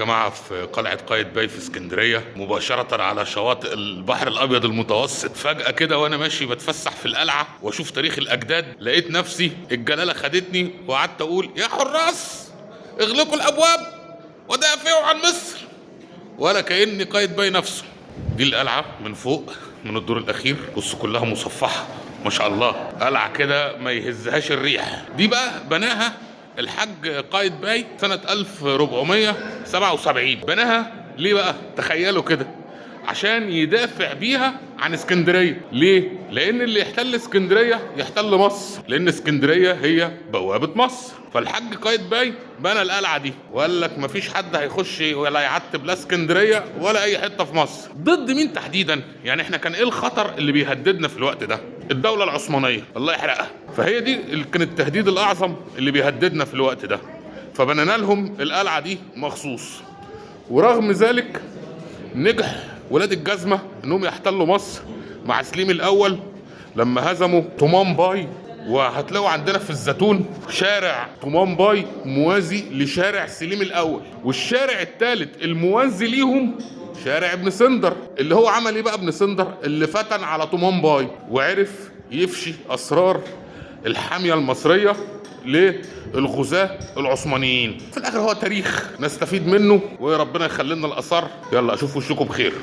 جماعة في قلعة قايتباي في اسكندرية، مباشرة على شواطئ البحر الأبيض المتوسط. فجأة كده وأنا ماشي بتفسح في القلعة وأشوف تاريخ الأجداد، لقيت نفسي الجلالة خدتني وقعدت أقول: يا حراس اغلقوا الأبواب ودافعوا عن مصر. ولا كأني قايتباي نفسه. دي القلعة من فوق من الدور الأخير، بص كلها مصفحة ما شاء الله، قلعة كده ما يهزهاش الريح. دي بقى بناها الحاج قايتباي سنة 1477. بناها ليه بقى؟ تخيلوا كده، عشان يدافع بيها عن اسكندرية. ليه؟ لأن اللي يحتل اسكندرية يحتل مصر، لأن اسكندرية هي بوابة مصر. فالحاج قايتباي بنى القلعة دي وقال لك مفيش حد هيخش ولا يعتب لا اسكندرية ولا أي حتة في مصر. ضد مين تحديدا؟ يعني احنا كان ايه الخطر اللي بيهددنا في الوقت ده؟ الدولة العثمانية الله يحرقها. فهي دي اللي كان التهديد الأعظم اللي بيهددنا في الوقت ده. فبنينا لهم القلعة دي مخصوص. ورغم ذلك نجح ولاد الجزمة انهم يحتلوا مصر مع سليم الاول لما هزموا طومان باي. وهتلاقوا عندنا في الزيتون شارع طومان باي موازي لشارع سليم الاول، والشارع الثالث الموازي ليهم شارع ابن سندر. اللي هو عمل ايه بقى ابن سندر؟ اللي فتن على طومان باي وعرف يفشي اسرار الحامية المصرية للغزاة العثمانيين. في الاخر هو تاريخ نستفيد منه، وربنا يخلي لنا الاثار. يلا اشوف وشكم بخير.